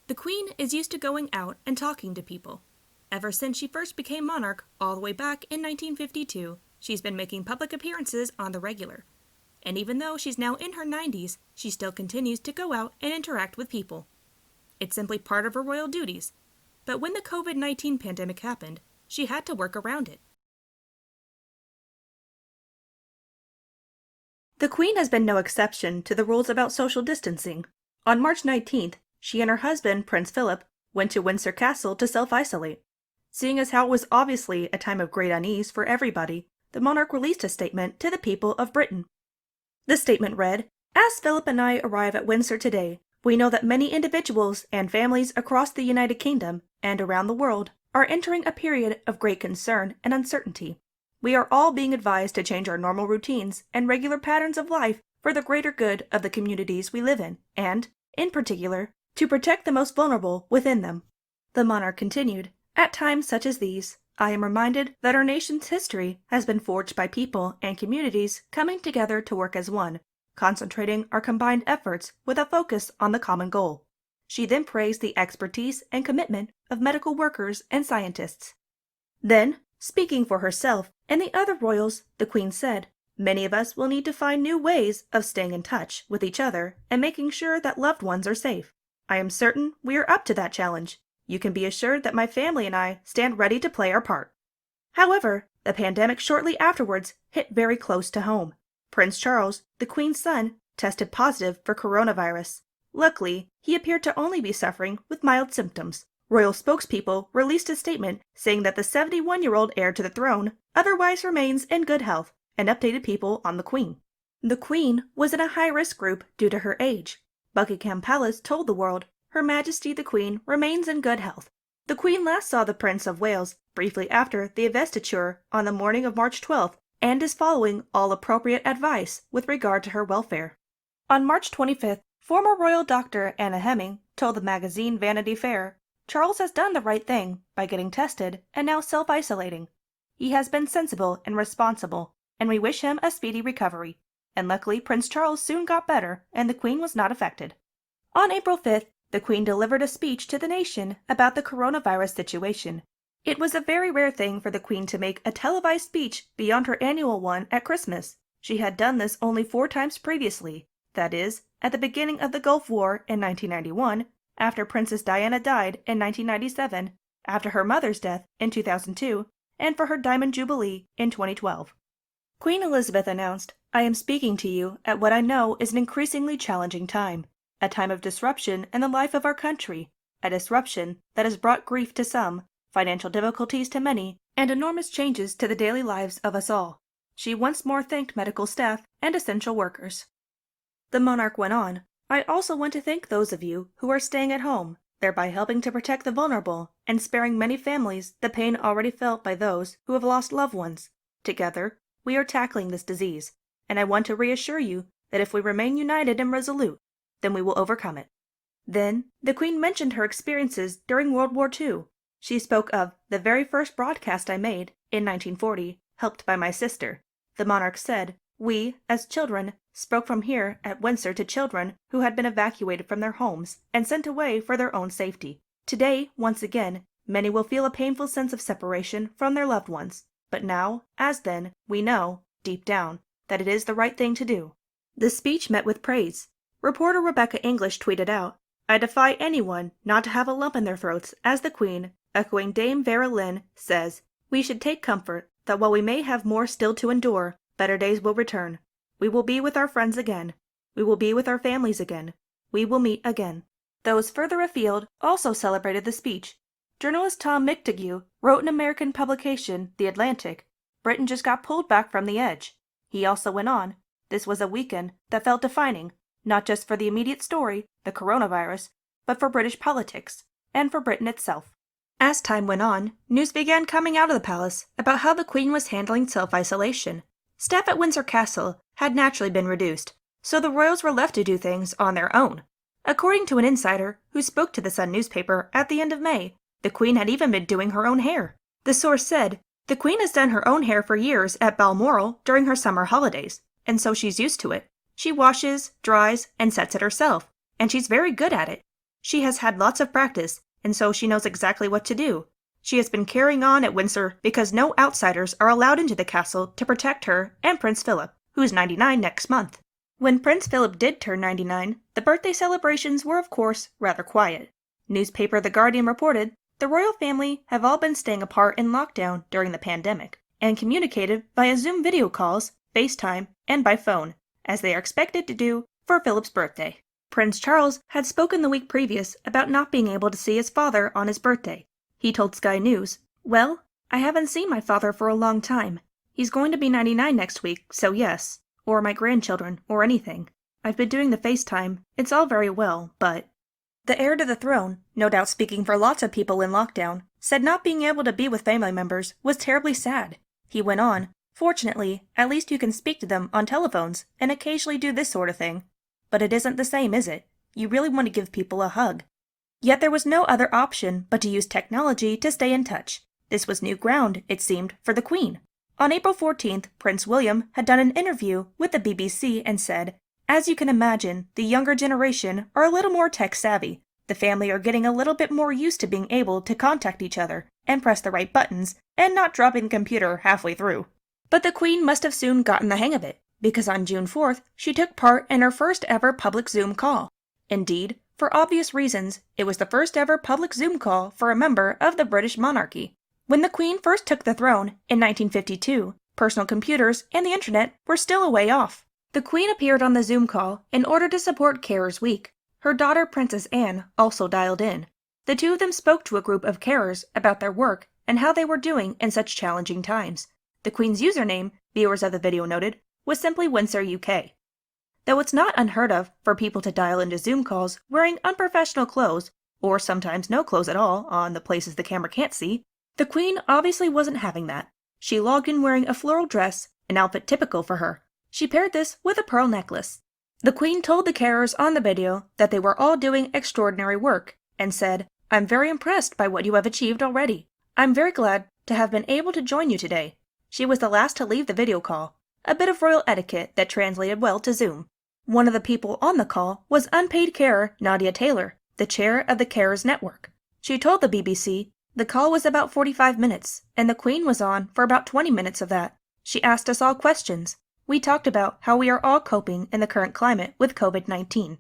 The Queen is used to going out and talking to people. Ever since she first became monarch, all the way back in 1952, she's been making public appearances on the regular. And even though she's now in her 90s, she still continues to go out and interact with people. It's simply part of her royal duties. But when the COVID-19 pandemic happened, she had to work around it. The Queen has been no exception to the rules about social distancing. On March 19th, she and her husband, Prince Philip, went to Windsor Castle to self-isolate. Seeing as how it was obviously a time of great unease for everybody, the monarch released a statement to the people of Britain. The statement read, "As Philip and I arrive at Windsor today, we know that many individuals and families across the United Kingdom and around the world are entering a period of great concern and uncertainty. We are all being advised to change our normal routines and regular patterns of life for the greater good of the communities we live in, and, in particular, to protect the most vulnerable within them." The monarch continued, "At times such as these, I am reminded that our nation's history has been forged by people and communities coming together to work as one, concentrating our combined efforts with a focus on the common goal." She then praised the expertise and commitment of medical workers and scientists. Then, speaking for herself and the other royals, the Queen said, "Many of us will need to find new ways of staying in touch with each other and making sure that loved ones are safe. I am certain we are up to that challenge. You can be assured that my family and I stand ready to play our part." However, the pandemic shortly afterwards hit very close to home. Prince Charles, the Queen's son, tested positive for coronavirus. Luckily, he appeared to only be suffering with mild symptoms. Royal spokespeople released a statement saying that the 71-year-old heir to the throne otherwise remains in good health and updated people on the Queen. The Queen was in a high-risk group due to her age. Buckingham Palace told the world, "Her Majesty the Queen remains in good health." The Queen last saw the Prince of Wales briefly after the investiture on the morning of March 12th and is following all appropriate advice with regard to her welfare. On March 25th, former royal doctor Anna Hemming told the magazine Vanity Fair, "Charles has done the right thing by getting tested and now self-isolating. He has been sensible and responsible, and we wish him a speedy recovery." And luckily Prince Charles soon got better and the Queen was not affected. On April 5th, the Queen delivered a speech to the nation about the coronavirus situation. It was a very rare thing for the Queen to make a televised speech beyond her annual one at Christmas. She had done this only 4 times previously, that is, at the beginning of the Gulf War in 1991, after Princess Diana died in 1997, after her mother's death in 2002, and for her Diamond Jubilee in 2012. Queen Elizabeth announced, "I am speaking to you at what I know is an increasingly challenging time, a time of disruption in the life of our country, a disruption that has brought grief to some, financial difficulties to many, and enormous changes to the daily lives of us all." She once more thanked medical staff and essential workers. The monarch went on, "I also want to thank those of you who are staying at home, thereby helping to protect the vulnerable and sparing many families the pain already felt by those who have lost loved ones. Together, we are tackling this disease, and I want to reassure you that if we remain united and resolute, then we will overcome it." Then, the Queen mentioned her experiences during World War II. She spoke of "the very first broadcast I made, in 1940, helped by my sister." The monarch said, "We, as children, spoke from here at Windsor to children who had been evacuated from their homes and sent away for their own safety. Today, once again, many will feel a painful sense of separation from their loved ones. But now, as then, we know, deep down, that it is the right thing to do." The speech met with praise. Reporter Rebecca English tweeted out, "I defy anyone not to have a lump in their throats as the Queen, echoing Dame Vera Lynn, says, 'We should take comfort that while we may have more still to endure, better days will return. We will be with our friends again. We will be with our families again. We will meet again.'" Those further afield also celebrated the speech. Journalist Tom McTague wrote in American publication The Atlantic, "Britain just got pulled back from the edge." He also went on, "This was a weekend that felt defining, not just for the immediate story, the coronavirus, but for British politics, and for Britain itself." As time went on, news began coming out of the palace about how the Queen was handling self-isolation. Staff at Windsor Castle had naturally been reduced, so the royals were left to do things on their own. According to an insider who spoke to the Sun newspaper at the end of May, the Queen had even been doing her own hair. The source said, "The Queen has done her own hair for years at Balmoral during her summer holidays, and so she's used to it. She washes, dries, and sets it herself, and she's very good at it. She has had lots of practice, and so she knows exactly what to do. She has been carrying on at Windsor because no outsiders are allowed into the castle to protect her and Prince Philip, who's 99 next month. When Prince Philip did turn 99, the birthday celebrations were of course rather quiet. Newspaper The Guardian reported, the royal family have all been staying apart in lockdown during the pandemic, and communicated via Zoom video calls, FaceTime, and by phone, as they are expected to do for Philip's birthday. Prince Charles had spoken the week previous about not being able to see his father on his birthday. He told Sky News, "Well, I haven't seen my father for a long time. He's going to be 99 next week, so yes. Or my grandchildren, or anything. I've been doing the FaceTime. It's all very well, but..." The heir to the throne, no doubt speaking for lots of people in lockdown, said not being able to be with family members was terribly sad. He went on, "Fortunately, at least you can speak to them on telephones and occasionally do this sort of thing. But it isn't the same, is it? You really want to give people a hug." Yet there was no other option but to use technology to stay in touch. This was new ground, it seemed, for the Queen. On April 14th, Prince William had done an interview with the BBC and said, "As you can imagine, the younger generation are a little more tech-savvy. The family are getting a little bit more used to being able to contact each other and press the right buttons and not dropping the computer halfway through." But the Queen must have soon gotten the hang of it, because on June 4th, she took part in her first ever public Zoom call. Indeed, for obvious reasons, it was the first ever public Zoom call for a member of the British monarchy. When the Queen first took the throne, in 1952, personal computers and the internet were still a way off. The Queen appeared on the Zoom call in order to support Carers Week. Her daughter Princess Anne also dialed in. The two of them spoke to a group of carers about their work and how they were doing in such challenging times. The Queen's username, viewers of the video noted, was simply Windsor UK. Though it's not unheard of for people to dial into Zoom calls wearing unprofessional clothes, or sometimes no clothes at all on the places the camera can't see, the Queen obviously wasn't having that. She logged in wearing a floral dress, an outfit typical for her. She paired this with a pearl necklace. The Queen told the carers on the video that they were all doing extraordinary work, and said, "I'm very impressed by what you have achieved already. I'm very glad to have been able to join you today." She was the last to leave the video call, a bit of royal etiquette that translated well to Zoom. One of the people on the call was unpaid carer Nadia Taylor, the chair of the Carers Network. She told the BBC, "The call was about 45 minutes, and the Queen was on for about 20 minutes of that. She asked us all questions. We talked about how we are all coping in the current climate with COVID-19.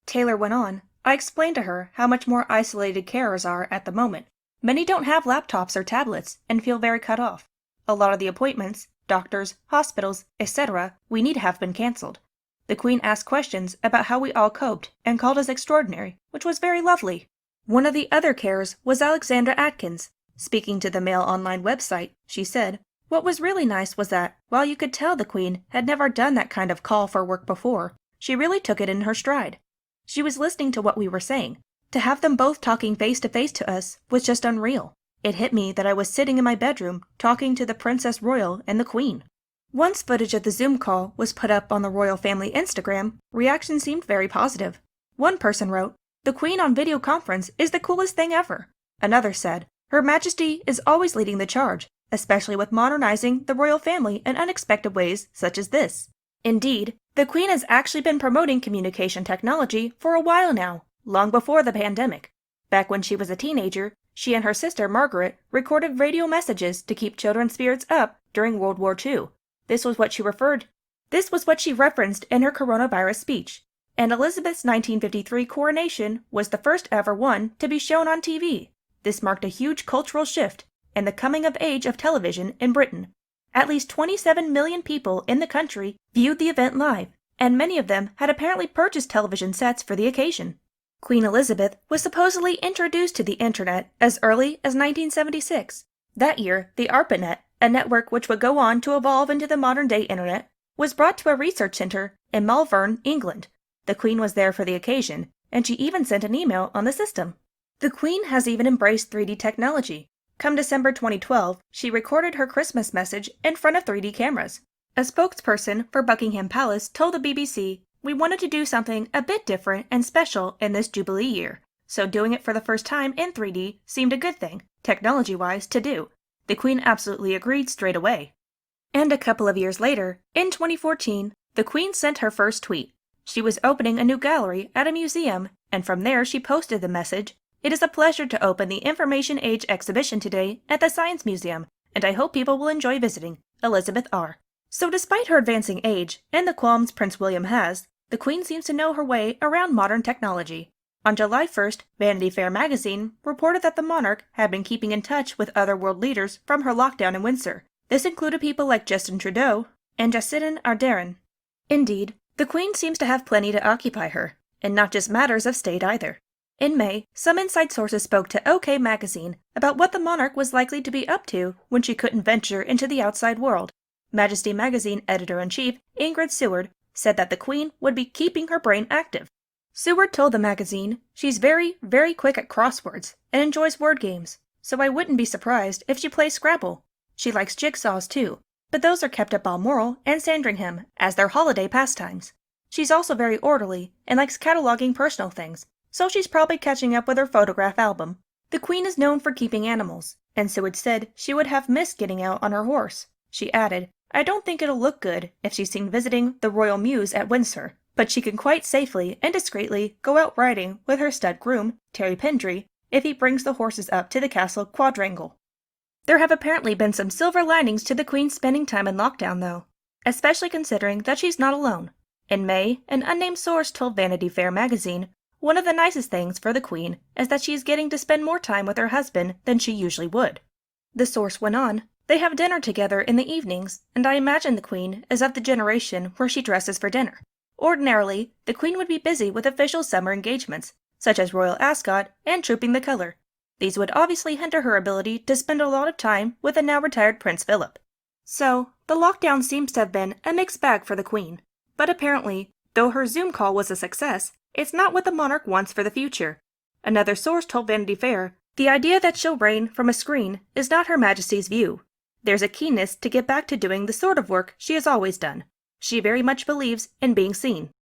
Taylor went on, "I explained to her how much more isolated carers are at the moment. Many don't have laptops or tablets and feel very cut off. A lot of the appointments, doctors, hospitals, etc., we need have been cancelled." The Queen asked questions about how we all coped and called us extraordinary, which was very lovely. One of the other carers was Alexandra Atkins. Speaking to the Mail Online website, she said, "What was really nice was that, while you could tell the Queen had never done that kind of call for work before, she really took it in her stride. She was listening to what we were saying. To have them both talking face-to-face to us was just unreal. It hit me that I was sitting in my bedroom talking to the Princess Royal and the Queen." Once footage of the Zoom call was put up on the royal family Instagram, reaction seemed very positive. One person wrote, "The Queen on video conference is the coolest thing ever." Another said, "Her Majesty is always leading the charge, especially with modernizing the royal family in unexpected ways such as this." Indeed, the Queen has actually been promoting communication technology for a while now, long before the pandemic. Back when she was a teenager, she and her sister Margaret recorded radio messages to keep children's spirits up during World War II. This was what she referenced in her coronavirus speech. And Elizabeth's 1953 coronation was the first ever one to be shown on TV. This marked a huge cultural shift and the coming of age of television in Britain. At least 27 million people in the country viewed the event live, and many of them had apparently purchased television sets for the occasion. Queen Elizabeth was supposedly introduced to the internet as early as 1976. That year, the ARPANET, a network which would go on to evolve into the modern-day internet, was brought to a research center in Malvern, England. The Queen was there for the occasion, and she even sent an email on the system. The Queen has even embraced 3D technology. Come December 2012, she recorded her Christmas message in front of 3D cameras. A spokesperson for Buckingham Palace told the BBC, "We wanted to do something a bit different and special in this Jubilee year, so doing it for the first time in 3D seemed a good thing, technology-wise, to do." The Queen absolutely agreed straight away. And a couple of years later, in 2014, the Queen sent her first tweet. She was opening a new gallery at a museum and from there she posted the message, "It is a pleasure to open the Information Age exhibition today at the Science Museum, and I hope people will enjoy visiting. Elizabeth R." So despite her advancing age and the qualms Prince William has, the Queen seems to know her way around modern technology. On July 1st, Vanity Fair magazine reported that the monarch had been keeping in touch with other world leaders from her lockdown in Windsor. This included people like Justin Trudeau and Jacinda Ardern. Indeed, the Queen seems to have plenty to occupy her, and not just matters of state either. In May, some inside sources spoke to OK magazine about what the monarch was likely to be up to when she couldn't venture into the outside world. Majesty magazine editor-in-chief Ingrid Seward said that the Queen would be keeping her brain active. Seward told the magazine, "She's very, very quick at crosswords and enjoys word games, so I wouldn't be surprised if she plays Scrabble. She likes jigsaws too, but those are kept at Balmoral and Sandringham as their holiday pastimes. She's also very orderly and likes cataloging personal things, so she's probably catching up with her photograph album." The Queen is known for keeping animals, and Seward said she would have missed getting out on her horse. She added, "I don't think it'll look good if she's seen visiting the Royal Mews at Windsor, but she can quite safely and discreetly go out riding with her stud groom, Terry Pendry, if he brings the horses up to the castle quadrangle." There have apparently been some silver linings to the Queen spending time in lockdown, though, especially considering that she's not alone. In May, an unnamed source told Vanity Fair magazine, "One of the nicest things for the Queen is that she is getting to spend more time with her husband than she usually would." The source went on, "They have dinner together in the evenings, and I imagine the Queen is of the generation where she dresses for dinner. Ordinarily, the Queen would be busy with official summer engagements, such as Royal Ascot and Trooping the Colour. These would obviously hinder her ability to spend a lot of time with the now-retired Prince Philip." So, the lockdown seems to have been a mixed bag for the Queen. But apparently, though her Zoom call was a success, it's not what the monarch wants for the future. Another source told Vanity Fair, "The idea that she'll reign from a screen is not Her Majesty's view. There's a keenness to get back to doing the sort of work she has always done. She very much believes in being seen."